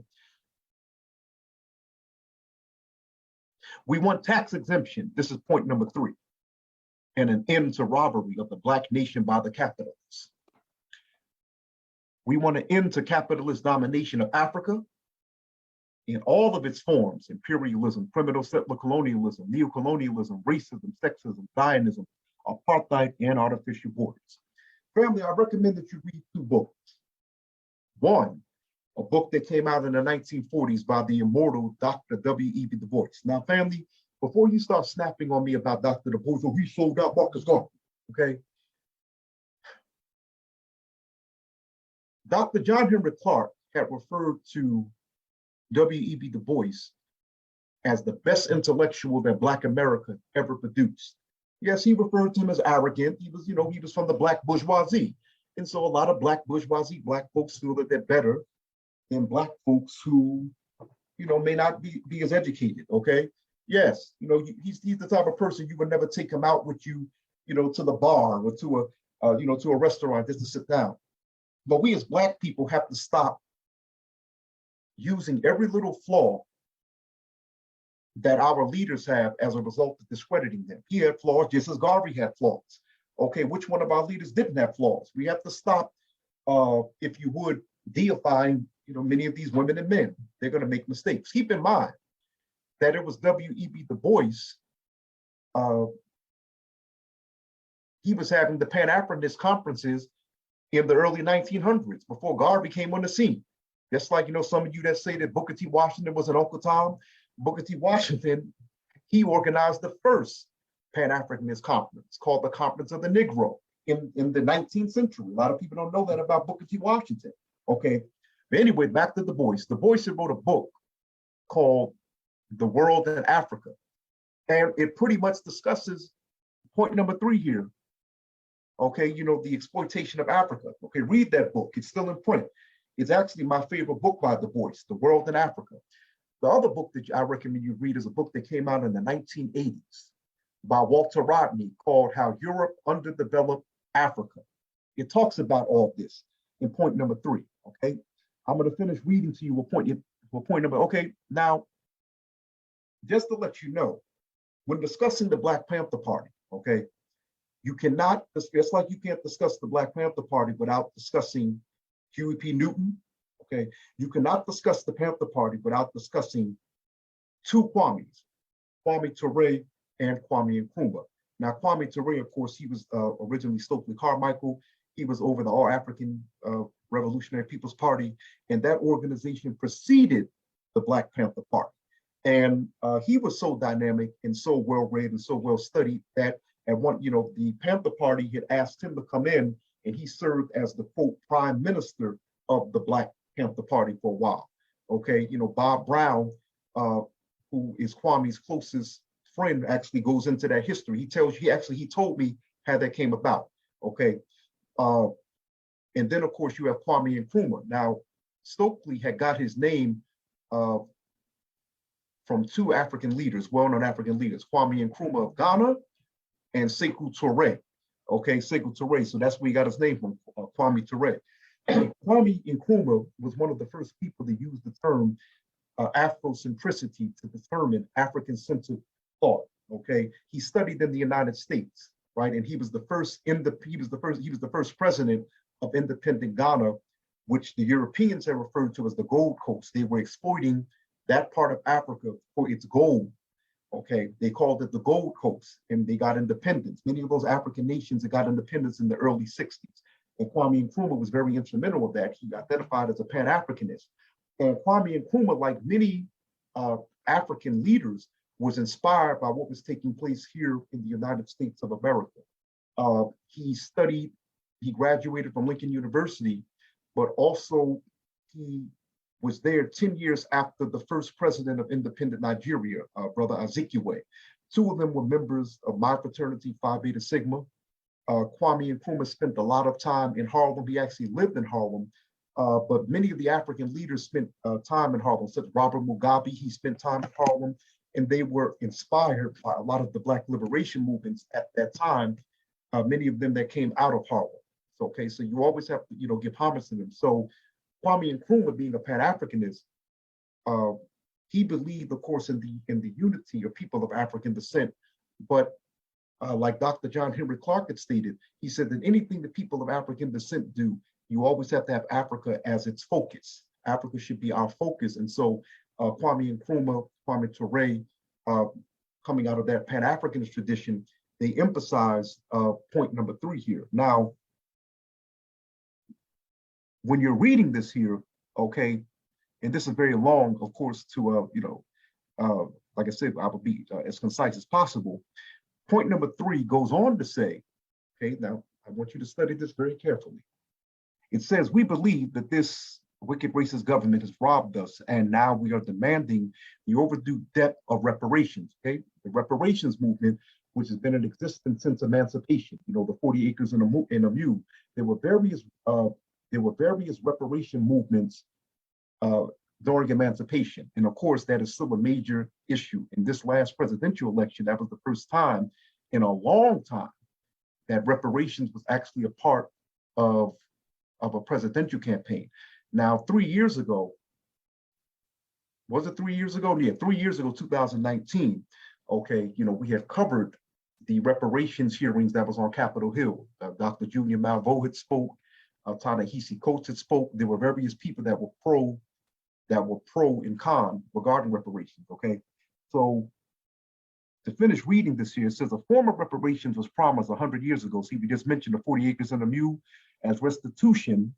We want tax exemption. This is point number 3. And an end to robbery of the Black nation by the capitalists. We want an end to capitalist domination of Africa in all of its forms: imperialism, criminal settler colonialism, neocolonialism, racism, sexism, Zionism, apartheid, and artificial borders. Family, I recommend that you read 2 books. One, a book that came out in the 1940s by the immortal Dr. W.E.B. Du Bois. Now, family, before you start snapping on me about Dr. Du Bois, oh, he sold out Marcus Garvey, okay? Dr. John Henrik Clarke had referred to W.E.B. Du Bois as the best intellectual that Black America ever produced. Yes, he referred to him as arrogant. He was, you know, he was from the Black bourgeoisie. And so a lot of Black bourgeoisie, Black folks feel that they're better than Black folks who, you know, may not be as educated, okay? Yes, you know, he's the type of person you would never take him out with you, you know, to the bar or to you know, to a restaurant just to sit down. But we as Black people have to stop using every little flaw that our leaders have as a result of discrediting them. He had flaws just as Garvey had flaws. Okay, which one of our leaders didn't have flaws? We have to stop, if you would, deifying, you know, many of these women and men. They're going to make mistakes. Keep in mind that it was W.E.B. Du Bois. He was having the Pan-Africanist conferences in the early 1900s before Garvey came on the scene. Just like, some of you that say that Booker T. Washington was an Uncle Tom, Booker T. Washington, he organized the first Pan-Africanist conference called the Conference of the Negro in the 19th century. A lot of people don't know that about Booker T. Washington. Okay. But anyway, back to Du Bois. Du Bois wrote a book called The World in Africa. And it pretty much discusses point number 3 here. Okay, the exploitation of Africa. Okay, read that book. It's still in print. It's actually my favorite book by Du Bois, The World in Africa. The other book that I recommend you read is a book that came out in the 1980s by Walter Rodney called How Europe Underdeveloped Africa. It talks about all this in point number 3. Okay, I'm going to finish reading to you a point number. Okay, now, just to let you know, when discussing the Black Panther Party, okay, you cannot, it's like you can't discuss the Black Panther Party without discussing Huey P. Newton, okay? You cannot discuss the Panther Party without discussing 2 Kwames, Kwame Ture and Kwame Nkrumah. Now, Kwame Ture, of course, he was originally Stokely Carmichael. He was over the All African Revolutionary People's Party, and that organization preceded the Black Panther Party. And he was so dynamic and so well-read and so well-studied that at one, the Panther Party had asked him to come in, and he served as the, quote, prime minister of the Black Panther Party for a while. Okay, Bob Brown, who is Kwame's closest friend, actually goes into that history. He tells you, he told me how that came about. Okay, and then of course you have Kwame Nkrumah. Now, Stokely had got his name from 2 African leaders, well-known African leaders, Kwame Nkrumah of Ghana and Sekou Touré. Okay, Sekou Touré. So that's where he got his name from, Kwame Touré. Kwame Nkrumah was one of the first people to use the term Afrocentricity to determine African-centered thought. Okay, he studied in the United States, right, and he was the first president of independent Ghana, which the Europeans have referred to as the Gold Coast. They were exploiting that part of Africa for its gold. Okay, they called it the Gold Coast, and they got independence. Many of those African nations that got independence in the early 60s. And Kwame Nkrumah was very instrumental of that. He identified as a Pan-Africanist. And Kwame Nkrumah, like many African leaders, was inspired by what was taking place here in the United States of America. He graduated from Lincoln University, but also he was there 10 years after the first president of independent Nigeria, Brother Azikiwe. 2 of them were members of my fraternity, Phi Beta Sigma. Kwame Nkrumah spent a lot of time in Harlem. He actually lived in Harlem, but many of the African leaders spent time in Harlem, such as Robert Mugabe. He spent time in Harlem, and they were inspired by a lot of the Black liberation movements at that time, many of them that came out of Harlem. So, okay, so you always have to, give homage to them. So Kwame Nkrumah, being a Pan-Africanist, he believed, of course, in the unity of people of African descent. But like Dr. John Henry Clark had stated, he said that anything that people of African descent do, you always have to have Africa as its focus. Africa should be our focus. And so Kwame Nkrumah, Kwame Touré, coming out of that Pan-Africanist tradition, they emphasize point number 3 here. Now, when you're reading this here, okay, and this is very long, of course, to, like I said, I will be as concise as possible. Point number 3 goes on to say, okay, now I want you to study this very carefully. It says, we believe that this wicked racist government has robbed us, and now we are demanding the overdue debt of reparations, okay? The reparations movement, which has been in existence since emancipation, the 40 acres and a mule. There were various reparation movements during emancipation. And of course, that is still a major issue. In this last presidential election, that was the first time in a long time that reparations was actually a part of a presidential campaign. Now, 3 years ago, was it 3 years ago? Yeah, 3 years ago, 2019, okay, we had covered the reparations hearings that was on Capitol Hill. Dr. Junior Malveaux had spoke, Ta-Nehisi Coates had spoke. There were various people that were pro and con regarding reparations, okay? So to finish reading this here, it says a form of reparations was promised 100 years ago. See, we just mentioned the 40 acres and a mule as restitution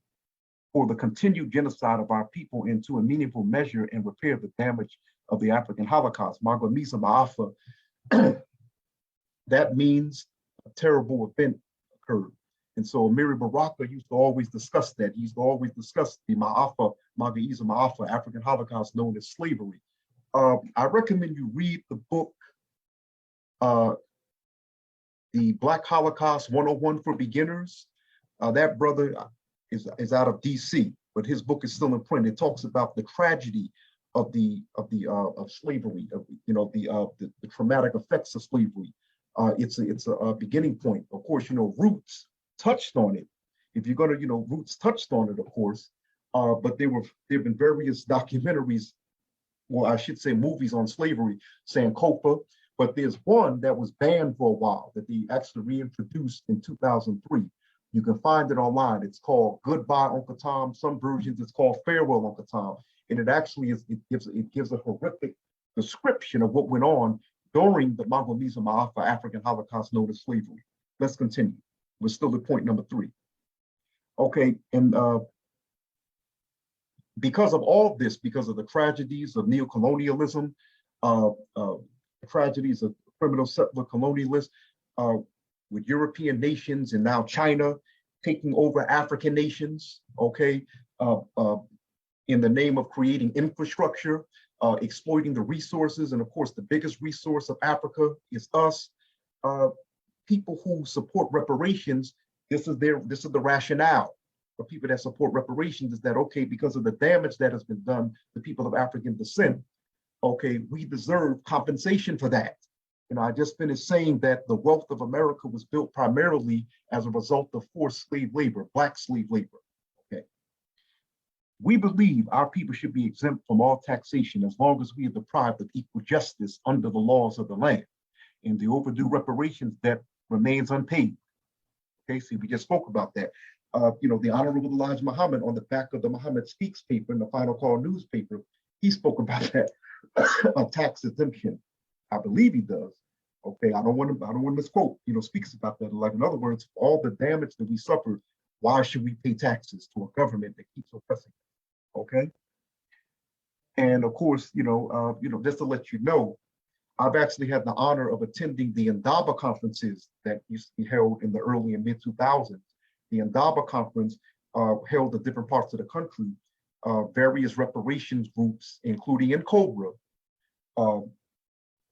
for the continued genocide of our people into a meaningful measure and repair the damage of the African Holocaust. Magwamisa Ma'afa, that means a terrible event occurred. And so Amiri Baraka used to always discuss that. He used to always discuss the Ma'afa, Magwamisa Ma'afa, African Holocaust known as slavery. I recommend you read the book, The Black Holocaust 101 for Beginners. That brother is out of DC, but his book is still in print. It talks about the tragedy of slavery, the traumatic effects of slavery. It's a beginning point. Of course, Roots touched on it. If you're gonna, Roots touched on it, of course. But there have been various documentaries, well, I should say movies on slavery, Sankofa. But there's one that was banned for a while that they actually reintroduced in 2003. You can find it online. It's called Goodbye, Uncle Tom. Some versions it's called Farewell, Uncle Tom. And it actually gives a horrific description of what went on during the Magwamisa Ma'afa African Holocaust known as slavery. Let's continue. We're still at point number 3. Okay, and because of all this, because of the tragedies of neocolonialism, tragedies of criminal settler colonialists, with European nations and now China taking over African nations, okay, in the name of creating infrastructure, exploiting the resources. And of course, the biggest resource of Africa is us. People who support reparations, this is the rationale for people that support reparations, is that, okay, because of the damage that has been done to people of African descent, okay, we deserve compensation for that. I just finished saying that the wealth of America was built primarily as a result of forced slave labor, Black slave labor, okay? We believe our people should be exempt from all taxation as long as we are deprived of equal justice under the laws of the land, and the overdue reparations debt remains unpaid. Okay, see, we just spoke about that. The Honorable Elijah Muhammad, on the back of the Muhammad Speaks paper in the Final Call newspaper, he spoke about that, a tax exemption. I believe he does. Okay, I don't want to misquote, speaks about that. Like, in other words, all the damage that we suffered, why should we pay taxes to a government that keeps oppressing us? Okay. And of course, just to let you know, I've actually had the honor of attending the Indaba conferences that used to be held in the early and mid 2000s. The Indaba conference held in different parts of the country. Various reparations groups, including in Cobra,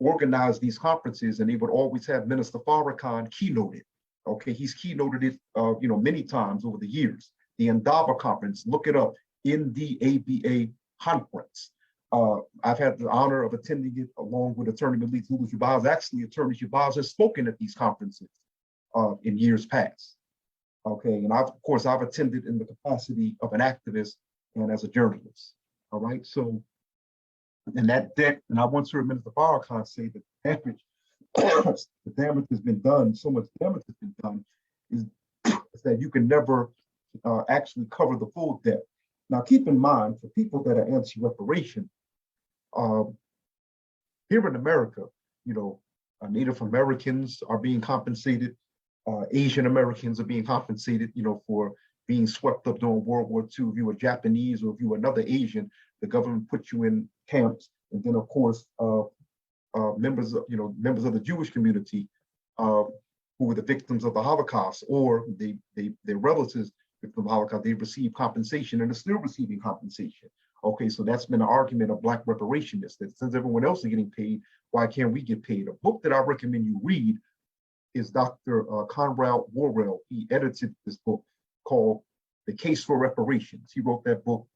organized these conferences, and they would always have Minister Farrakhan keynote it. Okay, he's keynoted it, many times over the years. The Indaba conference, look it up, NDABA conference. I've had the honor of attending it along with Attorney Malik Zulu Shabazz. Actually, Attorney Shabazz has spoken at these conferences in years past. Okay, and of course, I've attended in the capacity of an activist and as a journalist. All right, so, and that debt, and I once heard Minister Farrakhan say that the damage has been done, so much damage has been done, is that you can never actually cover the full debt. Now, keep in mind, for people that are anti-reparation, here in America, Native Americans are being compensated, Asian Americans are being compensated, for being swept up during World War II. If you were Japanese or if you were another Asian, the government put you in camps. And then, of course, members of the Jewish community who were the victims of the Holocaust, or their relatives victims of the Holocaust, they received compensation and are still receiving compensation. Okay, so that's been an argument of Black reparationists, that since everyone else is getting paid, why can't we get paid? A book that I recommend you read is Dr. Conrad Worrell. He edited this book called The Case for Reparations. He wrote that book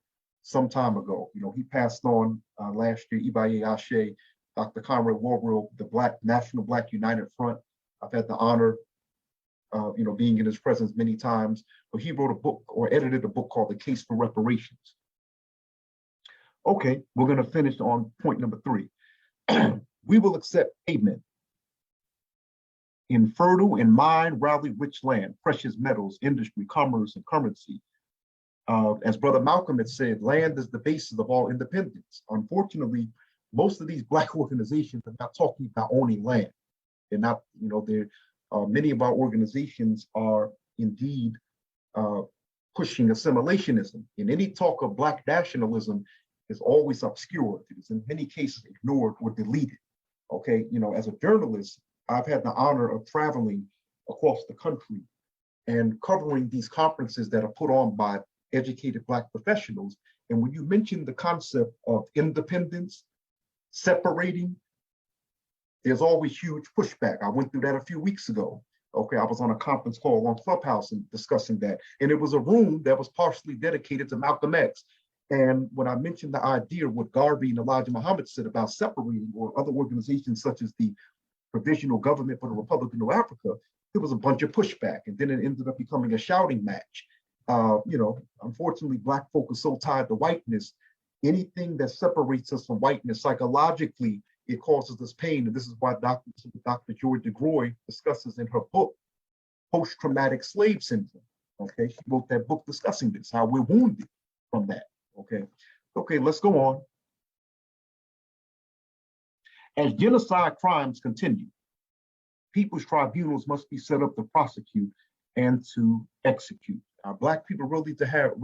some time ago. He passed on last year, Ibaye Ashe, Dr. Conrad Worrell, the National Black United Front. I've had the honor of being in his presence many times, but he wrote a book or edited a book called The Case for Reparations. Okay, we're going to finish on point number 3. We will accept payment in fertile and mine-rally rich land, precious metals, industry, commerce, and currency. As Brother Malcolm had said, land is the basis of all independence. Unfortunately, most of these Black organizations are not talking about owning land. They're not, many of our organizations are indeed pushing assimilationism. In any talk of Black nationalism is always obscured. It is in many cases ignored or deleted. Okay, you know, as a journalist, I've had the honor of traveling across the country and covering these conferences that are put on by educated Black professionals. And when you mention the concept of independence, separating, there's always huge pushback. I went through that a few weeks ago. Okay, I was on a conference call on Clubhouse and discussing that. And it was a room that was partially dedicated to Malcolm X. And when I mentioned the idea, what Garvey and Elijah Muhammad said about separating, or other organizations such as the Provisional Government for the Republic of North Africa, there was a bunch of pushback. And then it ended up becoming a shouting match. You know, unfortunately, Black folk are so tied to whiteness. Anything that separates us from whiteness psychologically, it causes us pain. And this is why Dr. Joy DeGroy discusses in her book, Post-Traumatic Slave Syndrome. Okay, she wrote that book discussing this, how we're wounded from that. Okay, let's go on. As genocide crimes continue, people's tribunals must be set up to prosecute and to execute. Are Black people ready to have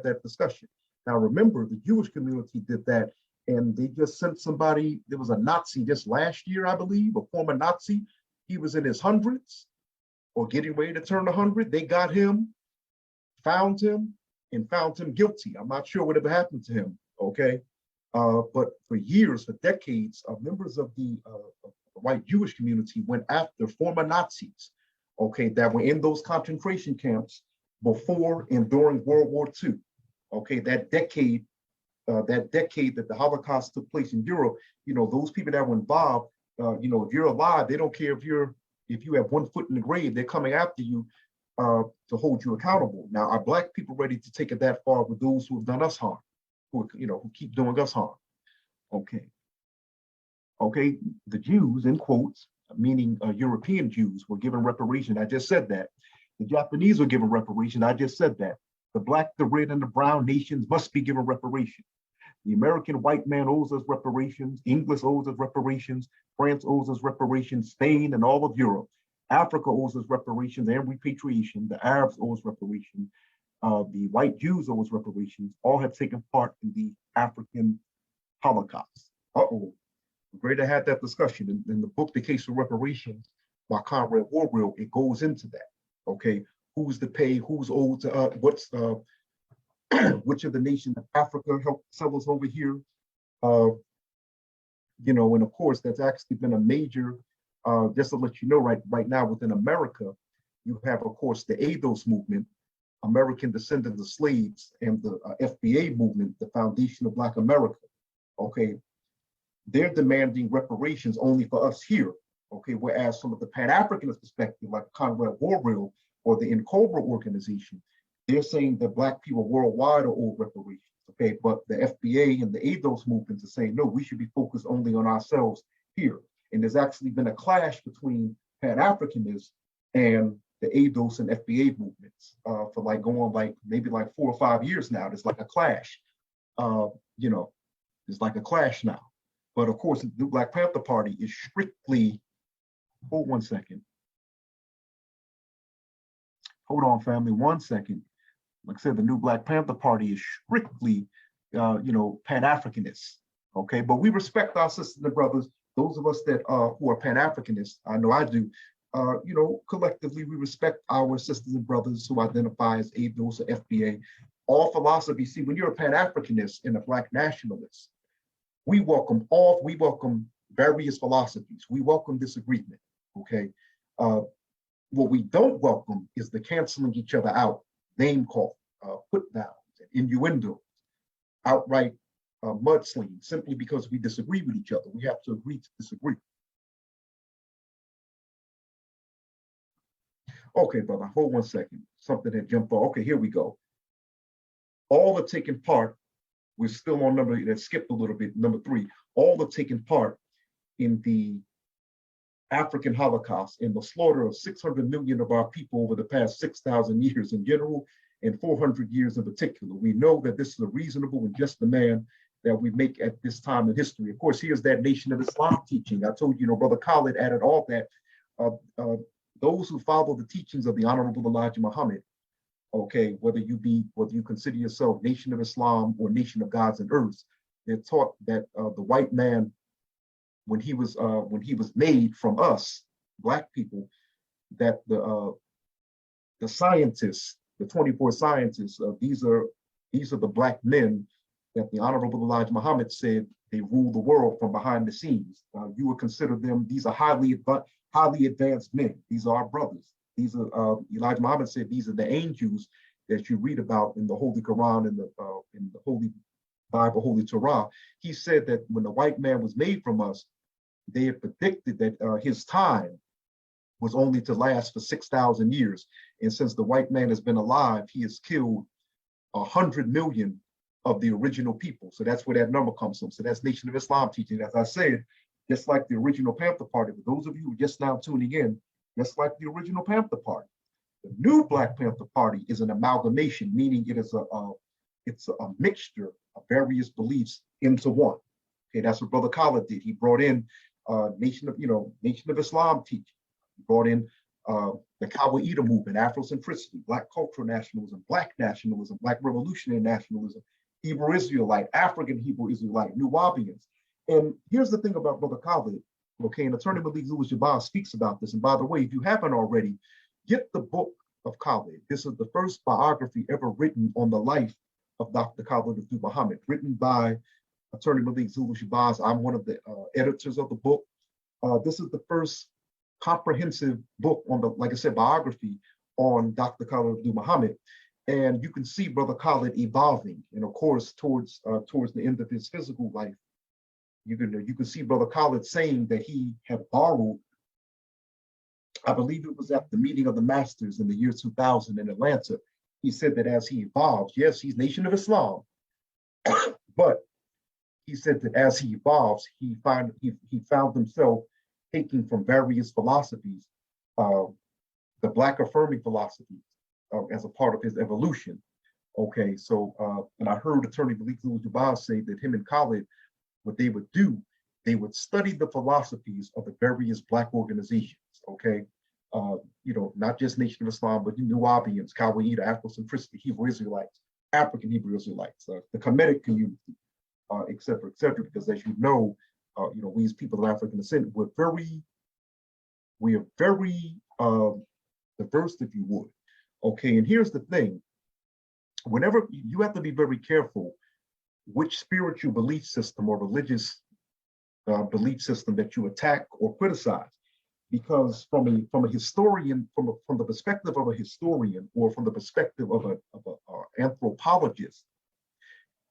that discussion? Now, remember, the Jewish community did that, and they just sent somebody. There was a Nazi just last year, I believe, a former Nazi. He was in his hundreds or getting ready to turn 100. They got him, found him guilty. I'm not sure what ever happened to him, okay? But for years, for decades, members of the white Jewish community went after former Nazis, okay, that were in those concentration camps before and during World War II. Okay, that decade that the Holocaust took place in Europe, you know, those people that were involved, you know, if you're alive, they don't care if you have 1 foot in the grave, they're coming after you to hold you accountable. Now, are Black people ready to take it that far with those who have done us harm, who keep doing us harm? Okay, the Jews, in quotes, meaning European Jews, were given reparation. I just said that. The Japanese were given reparation. I just said that. The Black, the red, and the brown nations must be given reparation. The American white man owes us reparations. English owes us reparations. France owes us reparations. Spain and all of Europe. Africa owes us reparations and repatriation. The Arabs owe us reparations. The white Jews owe us reparations. All have taken part in the African Holocaust. Great to have that discussion. In the book, The Case for Reparations by Conrad Warrill, it goes into that. Okay, who's to pay, who's owed to what's which of the nations of Africa helped sell us over here? You know, and of course, that's actually been a major, just to let you know, right now within America, you have, of course, the ADOS movement, American Descendants of Slaves, and the FBA movement, the Foundation of Black America. Okay, they're demanding reparations only for us here. Okay, whereas from the Pan-Africanist perspective, like Conrad Warrill or the NCOBRA organization, they're saying that Black people worldwide are owed reparations. Okay, but the FBA and the ADOS movements are saying, no, we should be focused only on ourselves here. And there's actually been a clash between Pan-Africanists and the ADOS and FBA movements for like going maybe 4 or 5 years now. There's like a clash. You know, there's like a clash now. But of course, the Black Panther Party is strictly, hold one second. Hold on, family, 1 second. Like I said, the new Black Panther Party is strictly, you know, Pan-Africanists, okay? But we respect our sisters and brothers, those of us that who are Pan-Africanists, I know I do, you know, collectively, we respect our sisters and brothers who identify as ADOS or FBA. All philosophy, see, when you're a Pan-Africanist and a Black nationalist, we welcome various philosophies. We welcome disagreement, okay? What we don't welcome is the canceling each other out, name call, put downs, innuendos, outright mudslinging, simply because we disagree with each other. We have to agree to disagree. Okay, brother, hold 1 second. Something had jumped off. Okay, here we go. All have taken part. We're still on number that skipped a little bit, number 3. All have taken part in the African Holocaust and the slaughter of 600 million of our people over the past 6,000 years in general and 400 years in particular. We know that this is a reasonable and just demand that we make at this time in history. Of course, here's that Nation of Islam teaching. I told you, Brother Khalid added all that. Those who follow the teachings of the Honorable Elijah Muhammad Okay, whether you consider yourself Nation of Islam or Nation of Gods and Earths, they're taught that the white man, when he was made from us, black people, that the scientists, the 24 scientists, these are the black men that the Honorable Elijah Muhammad said they rule the world from behind the scenes. You would consider them, these are highly advanced men. These are our brothers. These are, Elijah Muhammad said, these are the angels that you read about in the Holy Quran and in the Holy Bible, Holy Torah. He said that when the white man was made from us, they had predicted that his time was only to last for 6,000 years. And since the white man has been alive, he has killed 100 million of the original people. So that's where that number comes from. So that's Nation of Islam teaching. As I said, just like the original Panther Party, for those of you who are just now tuning in, just like the original Panther Party, the new Black Panther Party is an amalgamation, meaning it's a mixture of various beliefs into one. Okay, that's what Brother Khalid did. He brought in Nation of Islam teaching. He brought in the Qaeda movement, Afrocentricity, Black cultural nationalism, Black nationalism, Black revolutionary nationalism, Hebrew Israelite, African Hebrew Israelite, Nubians. And here's the thing about Brother Khalid, okay, and Attorney Malik Lewis-Jabbar speaks about this. And by the way, if you haven't already, get the book of Khalid. This is the first biography ever written on the life of Dr. Khalid Abdul Muhammad, written by Attorney Malik Lewis-Jabbar. I'm one of the editors of the book. This is the first comprehensive book on the, like I said, biography on Dr. Khalid Abdul Muhammad. And you can see Brother Khalid evolving. And of course, towards the end of his physical life, you can see Brother Khalid saying that he had borrowed, I believe it was at the meeting of the Masters in the year 2000 in Atlanta. He said that as he evolves, yes, he's Nation of Islam, but he said that as he evolves, he found himself taking from various philosophies, the Black affirming philosophies, as a part of his evolution. Okay, so and I heard Attorney Malik Lewis-Jabbar say that him and Khalid, what they would do, they would study the philosophies of the various Black organizations. Okay, not just Nation of Islam, but the Nubians, Qaeda, Afrocentricity, Hebrew Israelites, African Hebrew Israelites, the Kemetic community, et cetera, because as you know, we as people of African descent, we are very diverse, if you would. Okay, and here's the thing. Whenever you have to be very careful which spiritual belief system or religious belief system that you attack or criticize, because from a historian, from the perspective of a historian or from the perspective of an anthropologist,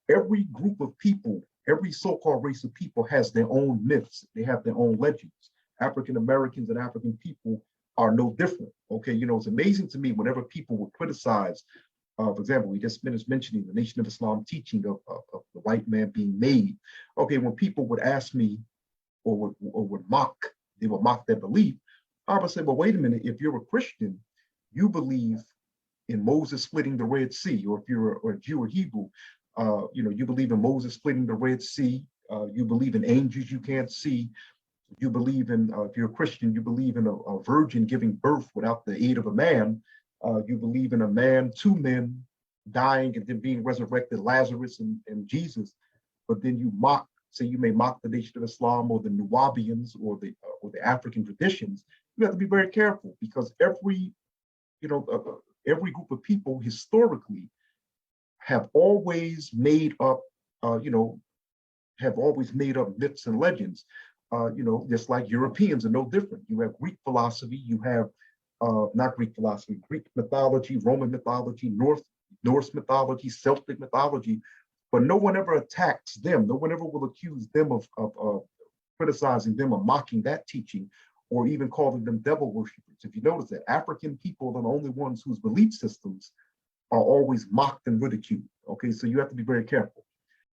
every group of people, every so-called race of people has their own myths. They have their own legends. African Americans and African people are no different. Okay, it's amazing to me whenever people would criticize, for example, we just finished mentioning the Nation of Islam teaching of the white man being made. Okay, when people would ask me or would mock, they would mock their belief, I would say, well, wait a minute, if you're a Christian, you believe in Moses splitting the Red Sea, or if you're a Jew or Hebrew, you believe in Moses splitting the Red Sea, you believe in angels you can't see, you believe in, if you're a Christian, you believe in a virgin giving birth without the aid of a man, you believe in a man, two men dying and then being resurrected, Lazarus and Jesus, but then you may mock the Nation of Islam or the Nubians or the African traditions. You have to be very careful, because every group of people historically have always made up myths and legends. Just like Europeans are no different. You have Greek philosophy, you have not Greek philosophy, Greek mythology, Roman mythology, Norse mythology, Celtic mythology, but no one ever attacks them. No one ever will accuse them of criticizing them or mocking that teaching, or even calling them devil worshippers. If you notice that African people are the only ones whose belief systems are always mocked and ridiculed. Okay, so you have to be very careful.